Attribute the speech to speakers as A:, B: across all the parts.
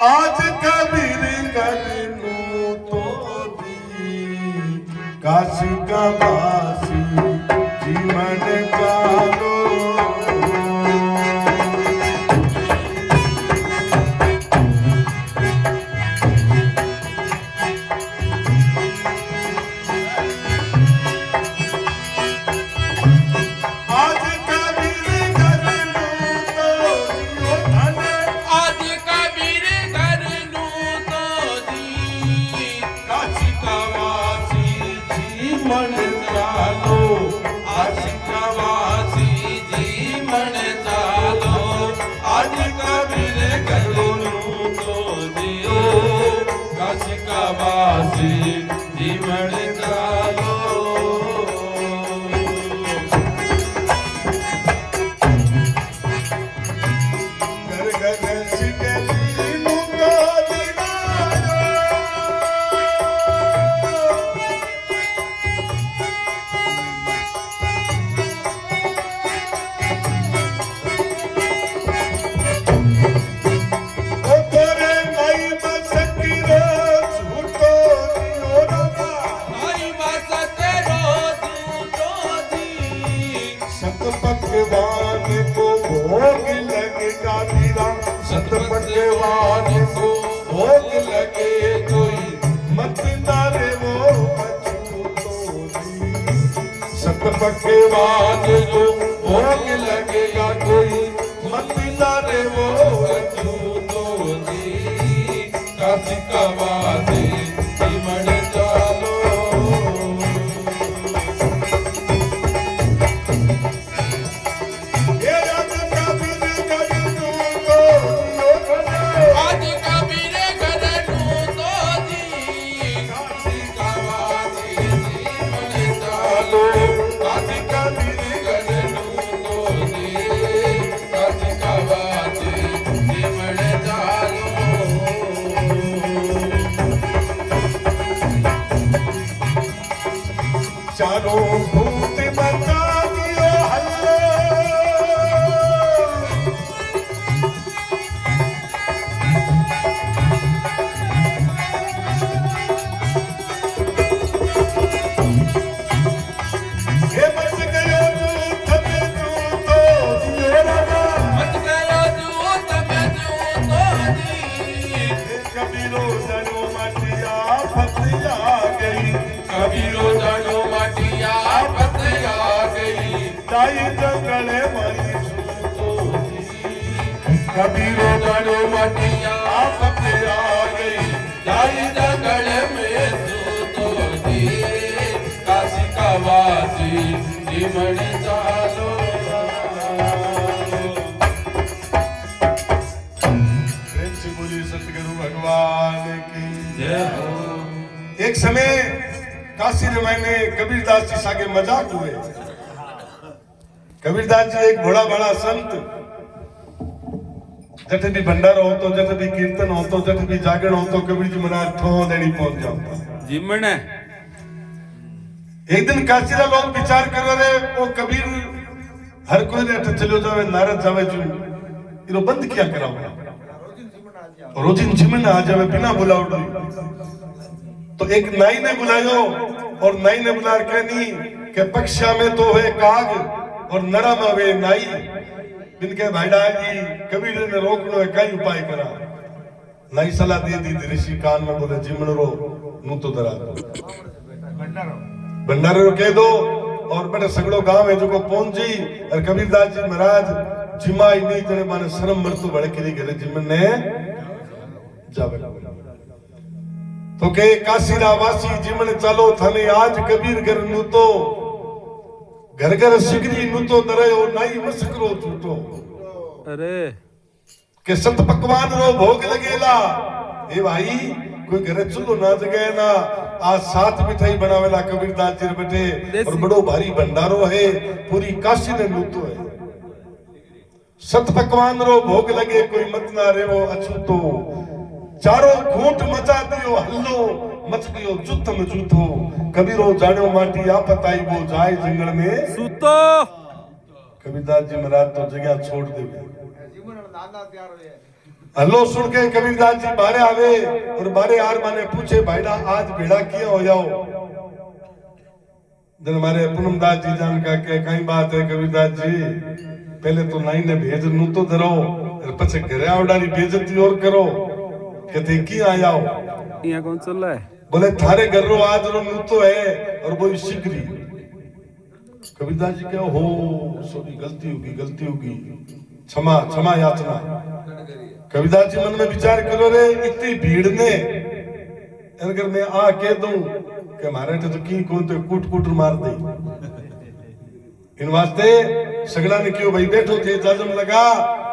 A: आज कबीर करनू तो दी काशी का वासी जीवन चालो जीवन चालो घर घर सिकली मुको दीवारो ओ तोरे माई बसकी रोज झूठो पकवान को भोग लगेगा तेरा सत पकवान को भोग लगे कोई मत नारे वो सत पकवान को भोग लगेगा कोई मत नारे वो काशी का वासी जीवन चालो चारों भूत बचा दियो हल्लो ये बच गयो झूठ में झूठो दियो राजा बच गयो झूठ में झूठो दी कबीरो जानो मटिया फतिया गई कबीरो जानो जाई जंगल मई सूतो कबीरो जानो मटिया फते आ गई जाई जंगल में सूतो दी काशी का वासी जीवन चालो प्रेम से बोलिए सतगुरु भगवान की जय हो। एक समय काशी में कबीरदास जी सागे मजाक हुए। कबीरदास जी एक बड़ा बड़ा संत जट भी भंडारा हो तो जट भी कीर्तन हो तो जट भी जागरण हो तो कबीर जी महाराज ठो देनी पहुंच जाता जीवन है। एक दिन काशी रा लोग विचार कर रहे वो कबीर हर कोई ने चलो जावे नारद जावे जो इरो बंद क्या कराओ रोजिन जिमन आ जावे बिना बुलावट तो एक नाई ने बुलायो और नाई ने बुला के नहीं के पक्षा में तो है काग और नरा में वे नाई जिनके भाईडा जी कबीर ने रोकनो है कई उपाय करा नाई सलाह दे दी ऋषि कान में बोले जिमन रो नू तो दरा भंडारे रो कह दो और बड़े सगड़ो गांव है जो को पहुंची और कबीरदास जी महाराज जिमा ही नहीं जने माने शर्म मरतु बड़े करी गए जिमन ने जावे तो के काशीरा वासी जिमन चालो थाने आज कबीर घर नु तो घर घर सिगरी नु तो दरयो नाई मसकरो झूठो
B: अरे
A: के सत पकवान रो भोग लगेला ए भाई कोई घरे चुल्लो ना जगे ना आज साथ मिठाई बनावेला कबीरदास जी बैठे और बड़ो भारी भंडारो है पूरी काशी ने लूटो है सत पकवान रो भोग लगे कोई मत ना रे वो अछूतो चारों घूंट मचा दियो हल्लो मच गयो जुत में जूठो कबीरो जानो माटी आपत आई वो जाए जंगल में
B: सूतो
A: कबीरदास जी महाराज तो जगह छोड़ देवे
C: जीवन नाना तैयार हो जाए
A: हल्लो सुन के कबीरदास जी बारे आवे और बारे आर माने पूछे भाईडा आज भेड़ा किया हो जाओ। जन हमारे पूनमदास जी जान का के कई बात है कबीरदास जी पहले तो नाई ने भेज नू तो धरो और पछे घरे आवडारी बेइज्जती और करो कहते की आ जाओ
B: यहाँ कौन चल रहा है?
A: बोले थारे घर रो आज रो नू तो है और वो शिकरी। कबीरदास जी कहो हो सॉरी गलती होगी क्षमा क्षमा याचना। कबीरदास जी मन में विचार करो रे इतनी भीड़ ने अगर मैं आ कह दूं कि मारे तो की कौन तो कूट मार दे इन वास्ते सगला ने क्यों भाई बैठो थे जाजम लगा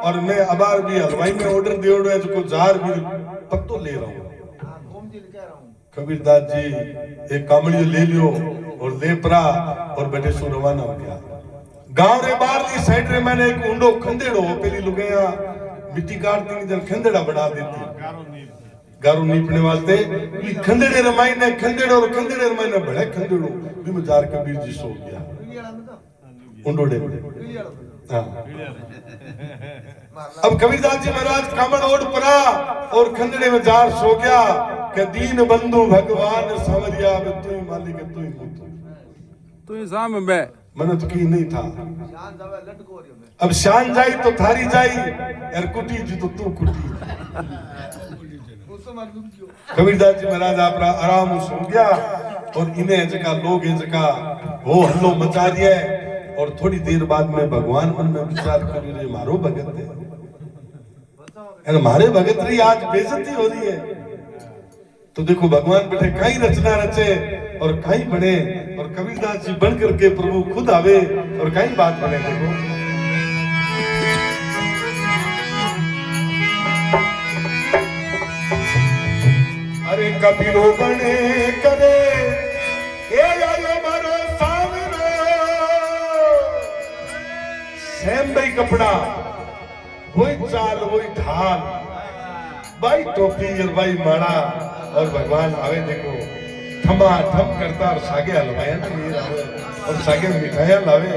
A: और मैं अबार भी हलवाई में ऑर्डर दे है जो को जार भी पत्तो ले रहा हूं। कबीरदास जी एक कामड़ी ले लियो और ले परा और बैठे सो रवाना हो गया। गांव रे बाहर की साइड रे मैंने एक ऊंडो खंडेड़ो पहली लुगाया मिट्टी काटती नहीं जन खंडेड़ा बढ़ा देती गारू नीपने वास्ते खंडेड़े रमाई ने खंडेड़ो और खंडेड़े रमाई ने बड़े खंडेड़ो भी मजार कबीर जी सो गया ऊंडोड़े हां। अब कबीरदास जी महाराज कामड़ ओढ़ पड़ा और खंडेड़े में जार सो गया कि दीन बंधु भगवान सावरिया तू ही मालिक तू ही मुत
B: तू ही साम में
A: मन तो की नहीं था। अब शान जाई तो थारी जाई यार कुटी जी तो तू कुटी। कबीरदास जी महाराज आप आराम सो गया और इन्हें जगह लोग ये जगह वो हल्लो मचा दिया और थोड़ी देर बाद में भगवान मन में विचार कर रहे मारो भगत है हमारे भगत रही आज बेइज्जती हो रही है। तो देखो भगवान बैठे कई रचना रचे और कई बने और कबीरदास जी बन करके प्रभु खुद आवे और कई बात बने। देखो अरे कबीरो बने करे ए आयो मारो सामने सेम भाई कपड़ा वही चाल वही ढाल भाई टोपी और भाई माड़ा और भगवान आवे देखो थमा थम करता और सागे हलवाया ना ये और सागे मिठाइयां लावे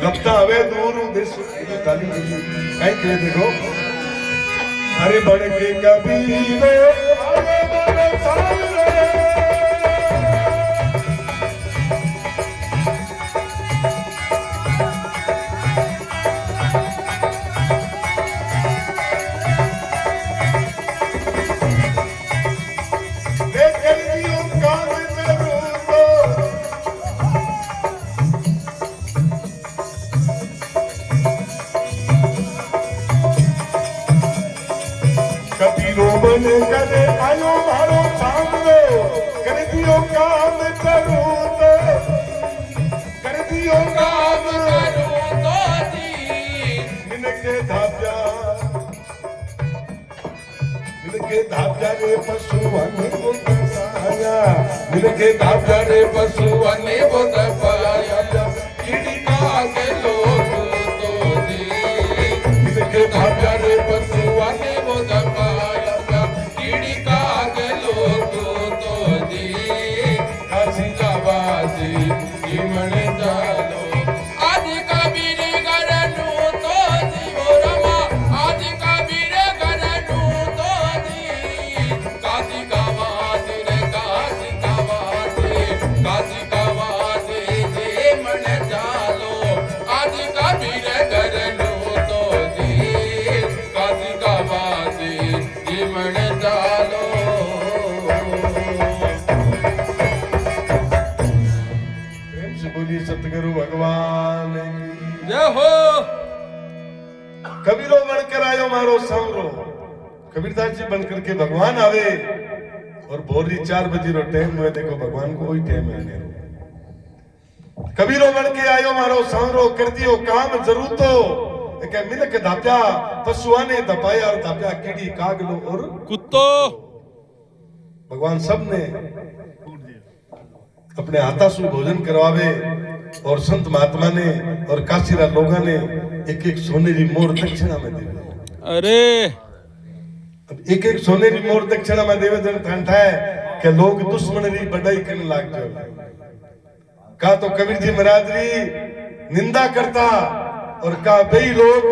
A: लगता आवे दूर देश ताली कहीं के देखो अरे बड़े के कबीर आवे बड़े सामने करे आयो मारो सामने कर दियो काम करूं तो कर दियो काम करूं तो जी मिलके धाप्या रे पशुवन को दसाया मिलके धाप्या रे पशुवन को दसाया कीड़ी का के लोग तो जी मिलके धाप्या रे पशुवन को दसाया सतगुरु भगवान जय हो। कबीरो बनकर आयो मारो सांवरो कबीरदास जी बनकर के भगवान आवे और भोरी 4 बजे रो टाइम हुए देखो भगवान को वही टाइम है। कबीरो बन के आयो मारो सांवरो कर दियो काम जरूर तो के मिलक धाप्या पशुआने दपाया और धाप्या कीड़ी कागलो और
B: कुत्तो
A: भगवान सब ने अपने हाथासु भोजन करवावे और संत महात्मा ने और काशीरा लोगा ने एक सोनेरी मोर दक्षिणा में देवे।
B: अरे
A: अब एक सोनेरी मोर दक्षिणा में देवे जन ठंडा है कि लोग दुश्मन री बढ़ाई करने लग जाए। का तो कबीर जी महाराज री निंदा करता और का बई लोग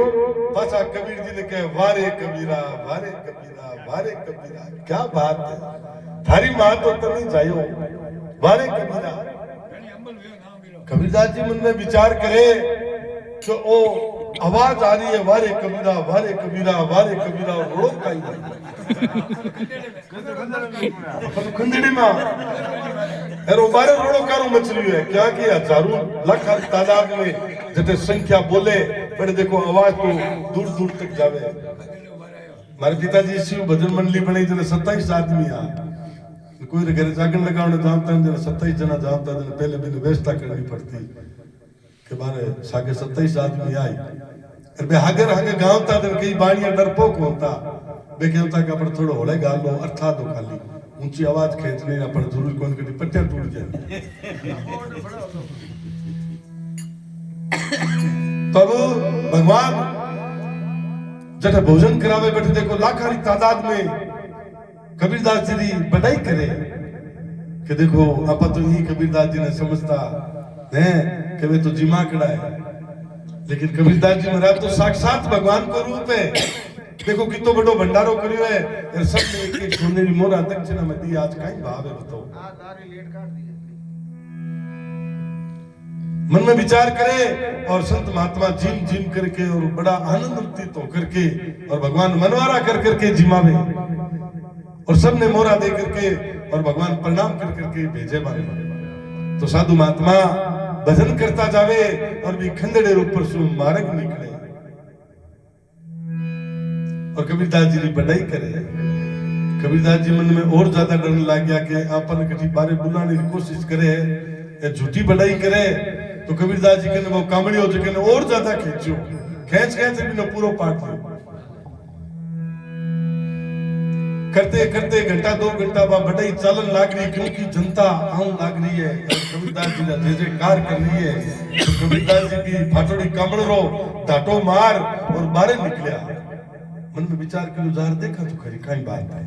A: पासा कबीर जी ने कहे वारे कबीरा वारे कबीरा वारे कबीरा, क्या बात है, थारी मां तो तनी जायो वारे कबीरा। कबीरदास जी मन में विचार करे कि ओ आवाज आ रही है वारे कबीरा वारे कबीरा वारे कबीरा, रोड़ो काई खंडड़ी में एरो बारे रोड़ो कारो मछली है क्या कि हजारों लाख तादाद में जते संख्या बोले, पर देखो आवाज तो दूर दूर तक जावे। मारे पिताजी शिव भजन मंडली बनी जने 27 आदमी आ, कोई रे घरे जागरण लगावने जानता जने 27 जना जानता जने पहले बिन व्यवस्था करनी पड़ती के बारे सागे 27 आदमी आई और बे हागर हागे गांवता जने कई बाणिया डरपोक होता बे कहता कि अपन थोड़ो होले गाल लो अर्था दो खाली ऊंची आवाज खींचने ना पर जरूर कोन कटी पट्टिया टूट जाए। तब भगवान जब भोजन करावे बैठे देखो लाखारी तादाद में कबीरदास जी बधाई करे कि देखो आप तो ही कबीरदास जी ने समझता है कि वे तो जिमाकड़ा है, लेकिन कबीरदास जी महाराज तो साक्षात भगवान को रूप है। देखो कितो बड़ो भंडारो करियो है और सब ने एक एक सोने री मोरा दक्षिणा में दी, आज काई भाव है बताओ। मन में विचार करे और संत महात्मा जिम जिम करके और बड़ा आनंद उत्थित होकर के और भगवान मनवारा कर करके जिमावे और सबने मोरा दे करके और भगवान प्रणाम कर करके भेजे बारे। तो साधु महात्मा भजन करता जावे और भी खंडड़े रूप पर सु मार्ग निकले और कबीरदास जी की बड़ाई करे। कबीरदास जी मन में और ज्यादा डर लग गया कि आपन कभी बारे बुलाने की कोशिश करे या झूठी बड़ाई करे तो कबीरदास जी कहने वो कामड़ी हो जगह और ज्यादा खींचो खींच खींच बिना पूरा पाठ लो। करते करते घंटा 2 घंटा बाद बड़ाई चालन लाग रही क्योंकि जनता आऊं लाग रही है। कबीरदास जी ने जय जयकार कर रही है तो कबीरदास जी की फाटोड़ी कामड़ रो धाटो मार और बाहर निकलिया। मन में विचार करो जार देखा तो खरी काई बात है।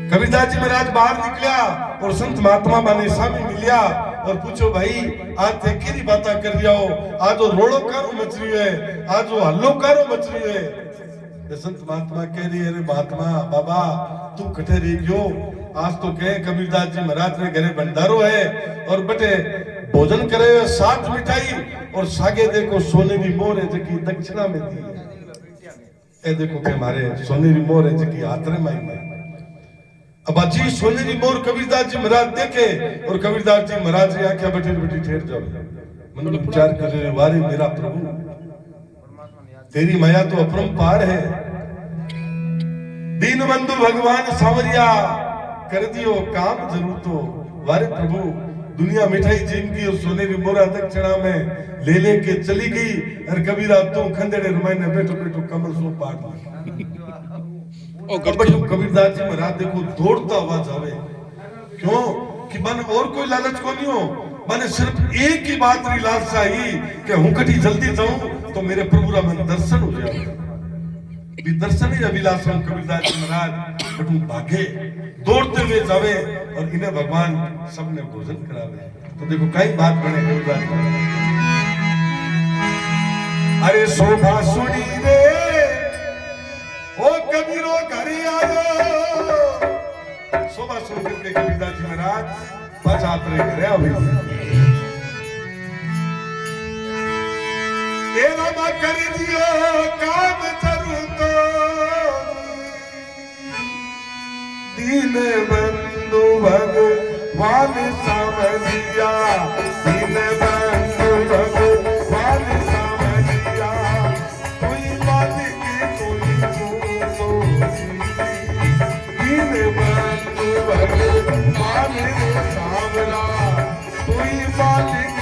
A: कबीरदास जी महाराज बाहर निकलिया और संत महात्मा माने सामी मिलिया और पूछो भाई आज थे केरी बाता कर रिया हो, आज जो रोड़ो कारो मच रही है, आज जो हल्लो कारो मच रही है। संत महात्मा कह रही है अरे महात्मा बाबा तू कठे रही गयो, आज तो कहे कबीरदास जी महाराज ने घरे भंडारो है और बटे भोजन करे साथ मिठाई और सागे देखो सोने की मोर है जकी दक्षिणा में दी ए देखो के हमारे सोने की मोर है जकी हाथरे माई में। अब अजी सोने की मोर कबीरदास जी महाराज देखे और कबीरदास जी महाराज की आंखें बैठी बैठी ठहर जाओ। मन में विचार कर रहे वारे मेरा प्रभु तेरी माया तो अपरंपार है। दीन बंधु भगवान सांवरिया कर दियो काम जरूर तो वारे प्रभु दुनिया मिठाई जिनकी और सोने की मोरा दक्षिणा में ले लेके चली गई और कबीरा तू खंडेड़े रुमाइने बैठो बैठो कमर सो पाट कबीरदास जी महाराज देखो दौड़ता हुआ जावे क्यों कि मन और कोई लालच को नहीं हो, मैंने सिर्फ एक ही बात री लालसा ही कि हूं कटी जल्दी जाऊं तो मेरे प्रभु रा मन दर्शन हो जाए। भी दर्शन ही अभिलाषा कबीरदास जी महाराज बटू भागे दौड़ते हुए जावे और इन्हें भगवान सबने भोजन करावे। तो देखो कई बात बने कबीरदास अरे शोभा सुनी रे ओ कबीरो घरे आयो। शोभा सुन करके कबीरदास जी महाराज पाछातरे घरे आवे। तेरा मा कर दियो काम जरूर तो दीन बंधु भगवान समझिया, दीन बंधु भगवान समझिया, कोई मालिक कोई मोदी, दीन बंधु भगवान सावरा, कोई मालिक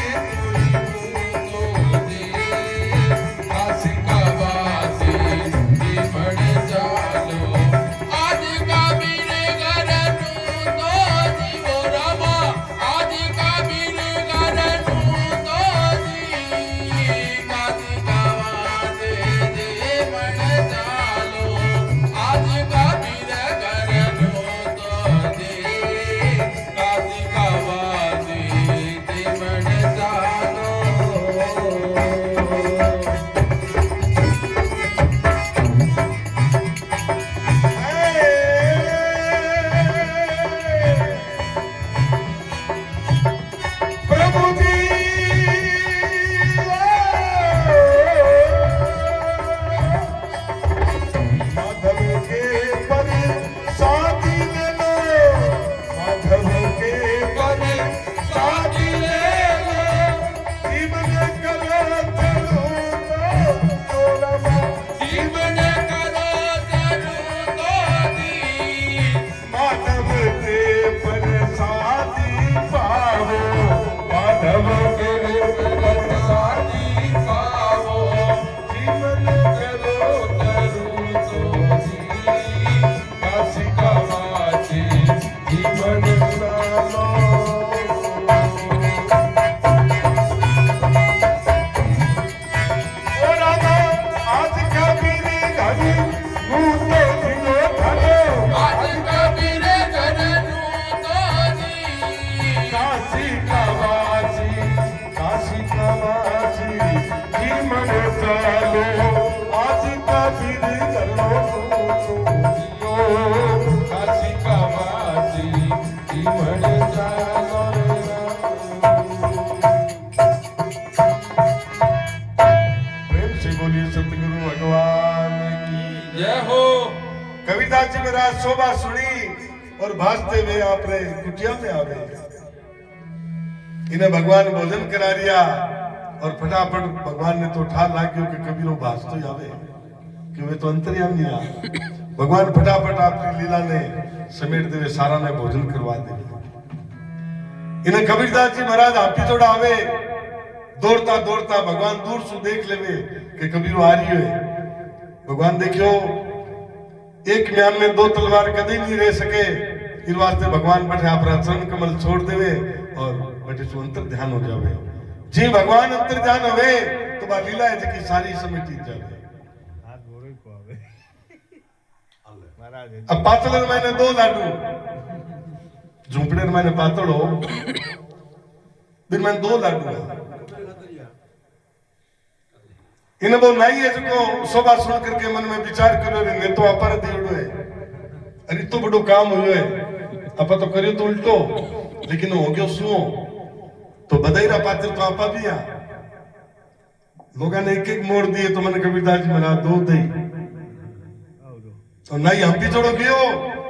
A: कबीरदास जी महाराज शोभा सुनी और भाजते हुए आपने कुटिया में आवे। इन्हें भगवान भोजन करा दिया और फटाफट भगवान ने तो ठार लाग्यो कि कबीरो भाज तो आवे कि वे तो अंतर्यामी आ। भगवान फटाफट आपकी लीला ने समेट देवे, सारा ने भोजन करवा दे। इन्हें कबीरदास जी महाराज आपकी जोड़ा आवे, दौड़ता दौड़ता भगवान दूर से देख लेवे कि कबीरो आ रही है। भगवान देखियो एक म्यान में दो तलवार कभी नहीं रह सके, इस वास्ते भगवान बैठे अपना चरण कमल छोड़ देवे और बैठे सो अंतर ध्यान हो जावे। जी भगवान अंतर ध्यान होवे तो बा लीला है जी सारी समेटी जावे। अब पातल मैंने दो लाडू झूपड़े मैंने पातड़ो फिर मैंने दो लाडू इन वो नहीं है जो शोभा सुन करके मन में विचार करो ने तो अपर दियोड़ो है। अरे तो बड़ो काम हुयो है, अपा तो करियो तो उल्टो, लेकिन हो गयो सुओ तो बधाईरा पात्र तो आपा भी आ। लोगों ने एक एक मोड़ दिए तो मैंने कबीरदास जी महाराज दो दे तो नहीं हम भी जोड़ो गयो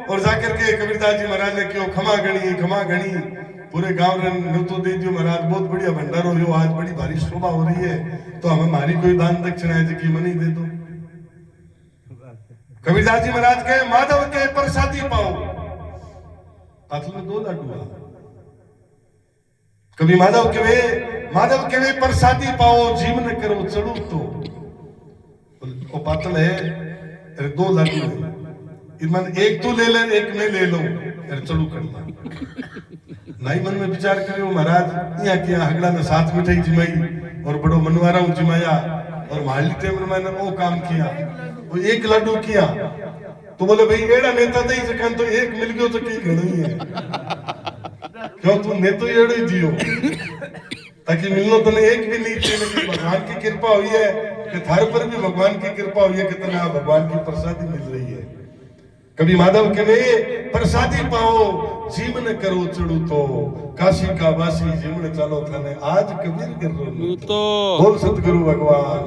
A: और जाकर के कबीरदास जी महाराज ने क्यों खमा गणी पूरे गांव ने न्योतो दे दियो। महाराज बहुत बढ़िया भंडारो हो, आज बड़ी भारी शोभा हो रही है तो हमें हमारी कोई दान दक्षिणा है कि मनी दे दो। कबीरदास जी महाराज कहे माधव के प्रसादी पाओ, पाथल में दो लाडू आ। कभी माधव के वे प्रसादी पाओ, जीवन करो चढ़ू तो वो पातल है। अरे दो लाडू है, इनमें एक तू ले ले एक मैं ले लो, अरे चढ़ू कर ला। नहीं मन में विचार करियो महाराज यहाँ किया हगड़ा ने साथ मिठाई जिमाई और बड़ो मनवारा जिमाया और माली टेम मैंने वो काम किया, वो एक लाडू किया तो बोले भाई एड़ा नेता दे सकन तो एक मिल गयो तो कई घणो ही है, क्यों तू ने तो एड़ो ही दियो ताकि मिलनो तने एक भी नहीं चाहिए। लेकिन भगवान की कृपा हुई है कि थारे पर भी भगवान की कृपा हुई है कि तने भगवान की प्रसादी मिल रही है। कभी माधव के वे प्रसादी पाओ, जीवन करो चढ़ू तो काशी का वासी जीवन चलो थाने आज कबीर कर रो तो बोल सतगुरु भगवान।